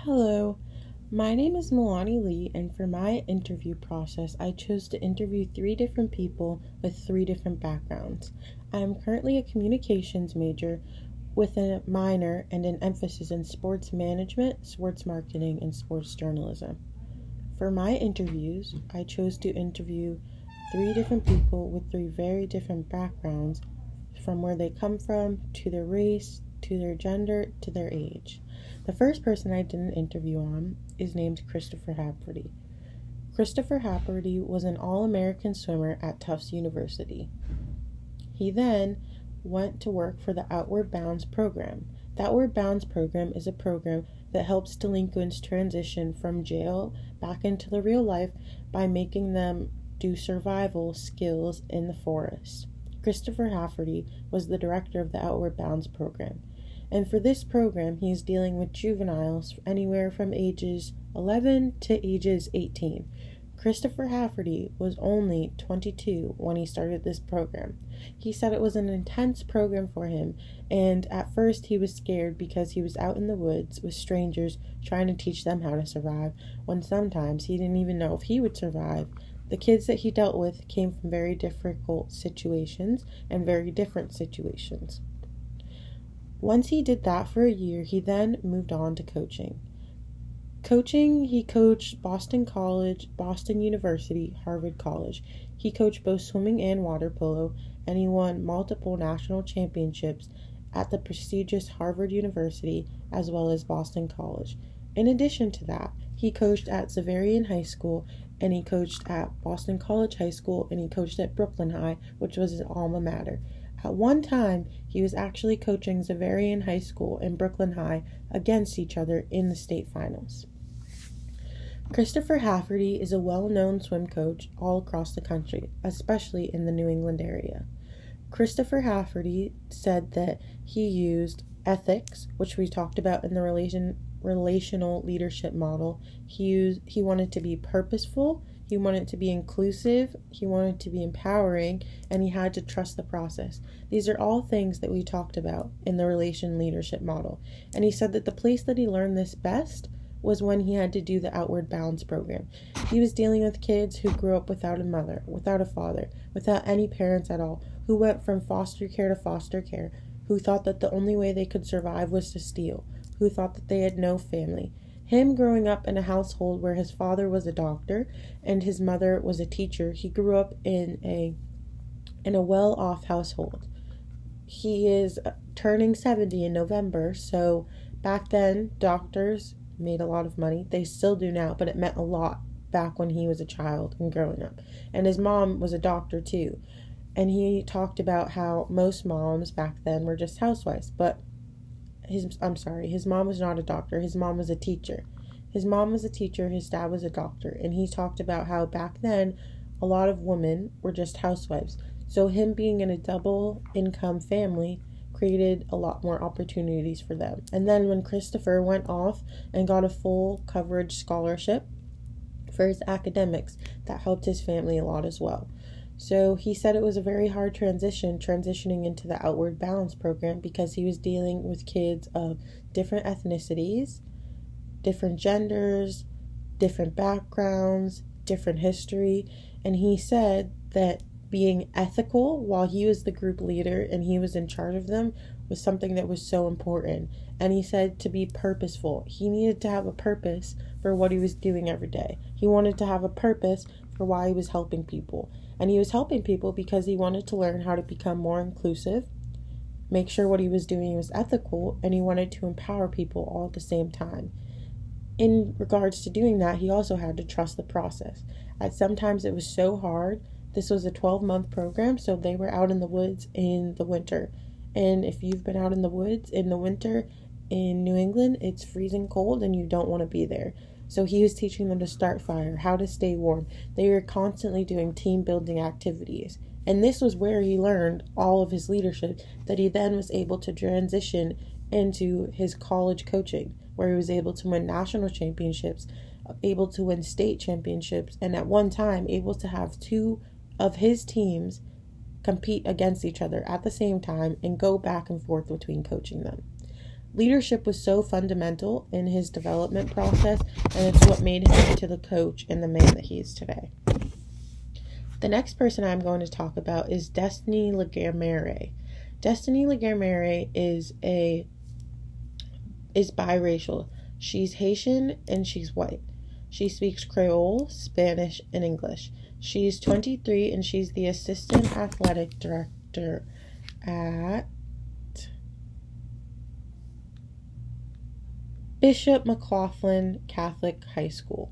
Hello, my name is Milani Lee, and for my interview process, I chose to interview three different people with three different backgrounds. I am currently a communications major with a minor and an emphasis in sports management, sports marketing, and sports journalism. For my interviews, I chose to interview three different people with three very different backgrounds, from where they come from, to their race, to their gender, to their age. The first person I did an interview on is named Christopher Happerty. Christopher Happerty was an All-American swimmer at Tufts University. He then went to work for the Outward Bounds program. The Outward Bounds program is a program that helps delinquents transition from jail back into the real life by making them do survival skills in the forest. Christopher Happerty was the director of the Outward Bounds program. And for this program, he is dealing with juveniles anywhere from ages 11 to ages 18. Christopher Happerty was only 22 when he started this program. He said it was an intense program for him, and at first he was scared because he was out in the woods with strangers trying to teach them how to survive, when sometimes he didn't even know if he would survive. The kids that he dealt with came from very difficult situations and very different situations. Once he did that for a year, he then moved on to coaching. He coached Boston College, Boston University, Harvard College. He coached both swimming and water polo, and he won multiple national championships at the prestigious Harvard University as well as Boston College. In addition to that, he coached at Xaverian High School, and he coached at Boston College High School, and he coached at Brooklyn High, which was his alma mater. At one time, he was actually coaching Xaverian High School and Brooklyn High against each other in the state finals. Christopher Happerty is a well-known swim coach all across the country, especially in the New England area. Christopher Happerty said that he used ethics, which we talked about in the relational leadership model. He wanted to be purposeful, he wanted to be inclusive, he wanted to be empowering, and he had to trust the process. These are all things that we talked about in the relation leadership model. And he said that the place that he learned this best was when he had to do the Outward Bounds program. He was dealing with kids who grew up without a mother, without a father, without any parents at all, who went from foster care to foster care, who thought that the only way they could survive was to steal, who thought that they had no family. Him growing up in a household where his father was a doctor and his mother was a teacher, he grew up in a well-off household. He is turning 70 in November, so back then doctors made a lot of money. They still do now, but it meant a lot back when he was a child and growing up. And his mom was a doctor too. And he talked about how most moms back then were just housewives, but his mom was not a doctor. His mom was a teacher. His mom was a teacher, his dad was a doctor, and he talked about how back then a lot of women were just housewives. So him being in a double income family created a lot more opportunities for them. And then when Christopher went off and got a full coverage scholarship for his academics, that helped his family a lot as well. So he said it was a very hard transitioning into the Outward Bounds program, because he was dealing with kids of different ethnicities, different genders, different backgrounds, different history. And he said that being ethical while he was the group leader and he was in charge of them was something that was so important. And he said to be purposeful. He needed to have a purpose for what he was doing every day. He wanted to have a purpose for why he was helping people. And he was helping people because he wanted to learn how to become more inclusive, make sure what he was doing was ethical, and he wanted to empower people all at the same time. In regards to doing that, he also had to trust the process. Sometimes it was so hard. This was a 12-month program, so they were out in the woods in the winter. And if you've been out in the woods in the winter in New England, it's freezing cold and you don't want to be there. So he was teaching them to start fire, how to stay warm. They were constantly doing team building activities. And this was where he learned all of his leadership that he then was able to transition into his college coaching, where he was able to win national championships, able to win state championships, and at one time able to have two of his teams compete against each other at the same time and go back and forth between coaching them. Leadership was so fundamental in his development process, and it's what made him into the coach and the man that he is today. The next person I'm going to talk about is Destiny Legarmere. Destiny Legarmere is biracial. She's Haitian and she's white. She speaks Creole, Spanish, and English. She's 23 and she's the assistant athletic director at Bishop McLaughlin Catholic High School.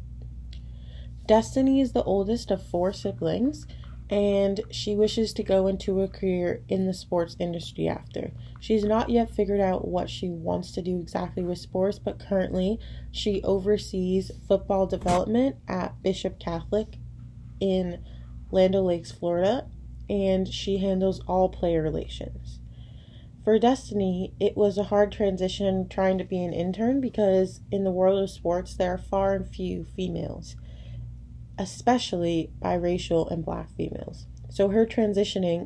Destiny is the oldest of 4 siblings, and she wishes to go into a career in the sports industry after. She's not yet figured out what she wants to do exactly with sports, but currently she oversees football development at Bishop Catholic in Land O'Lakes, Florida, and she handles all player relations. For Destiny, it was a hard transition trying to be an intern because in the world of sports, there are far and few females, especially biracial and black females. So her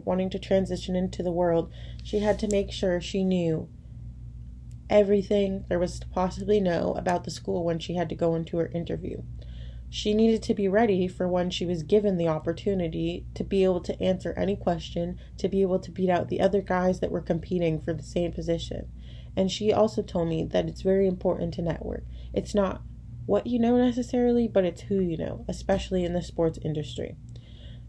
wanting to transition into the world, she had to make sure she knew everything there was to possibly know about the school when she had to go into her interview. She needed to be ready for when she was given the opportunity to be able to answer any question, to be able to beat out the other guys that were competing for the same position. And she also told me that it's very important to network. It's not what you know necessarily, but it's who you know, especially in the sports industry.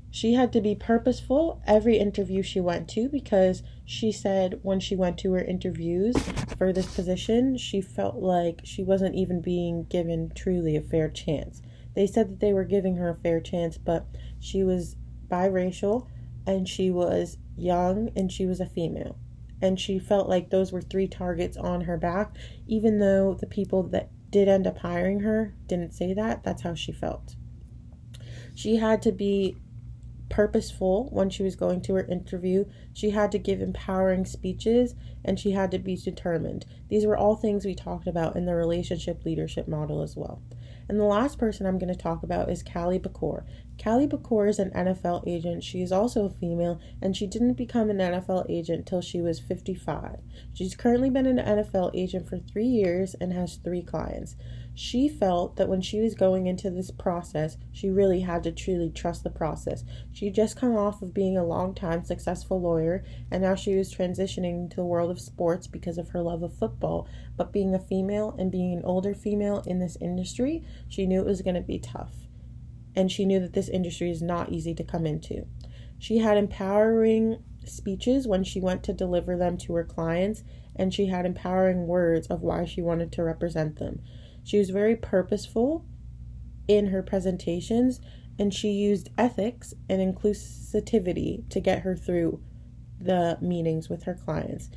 She had to be purposeful every interview she went to because she said when she went to her interviews for this position, she felt like she wasn't even being given truly a fair chance. They said that they were giving her a fair chance, but she was biracial and she was young and she was a female. And she felt like those were 3 targets on her back, even though the people that did end up hiring her didn't say that. That's how she felt. She had to be purposeful when she was going to her interview. She had to give empowering speeches and she had to be determined. These were all things we talked about in the relationship leadership model as well. And the last person I'm going to talk about is Callie Bakor. Callie Bakor is an NFL agent. She is also a female, and she didn't become an NFL agent till she was 55. She's currently been an NFL agent for 3 years and has 3 clients. She felt that when she was going into this process, she really had to truly trust the process. She'd just come off of being a long-time successful lawyer, and now she was transitioning into the world of sports because of her love of football. But being a female and being an older female in this industry, she knew it was going to be tough. And she knew that this industry is not easy to come into. She had empowering speeches when she went to deliver them to her clients, and she had empowering words of why she wanted to represent them. She was very purposeful in her presentations, and she used ethics and inclusivity to get her through the meetings with her clients.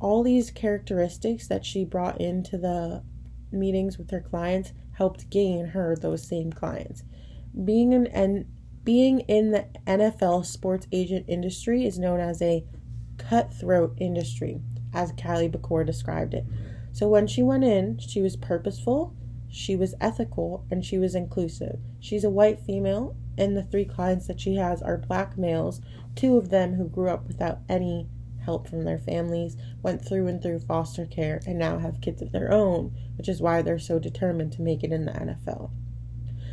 All these characteristics that she brought into the meetings with her clients helped gain her those same clients. Being in the NFL sports agent industry is known as a cutthroat industry, as Callie Bakor described it. So when she went in, she was purposeful, she was ethical, and she was inclusive. She's a white female, and the 3 clients that she has are black males, 2 of them who grew up without any help from their families, went through and through foster care, and now have kids of their own, which is why they're so determined to make it in the NFL.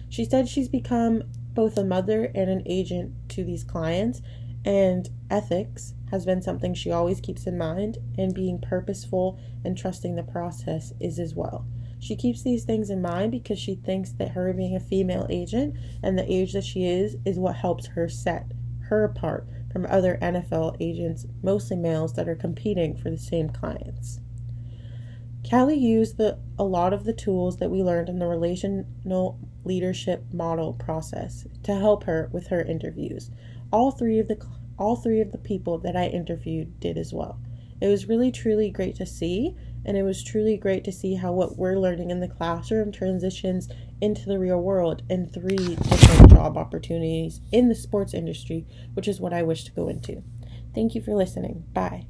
She said she's become both a mother and an agent to these clients, and ethics has been something she always keeps in mind, and being purposeful and trusting the process is as well. She keeps these things in mind because she thinks that her being a female agent and the age that she is what helps her set her apart from other NFL agents, mostly males, that are competing for the same clients. Callie used a lot of the tools that we learned in the relational leadership model process to help her with her interviews. All three of the people that I interviewed did as well. It was really truly great to see, and it was truly great to see how what we're learning in the classroom transitions into the real world in 3 different job opportunities in the sports industry, which is what I wish to go into. Thank you for listening. Bye.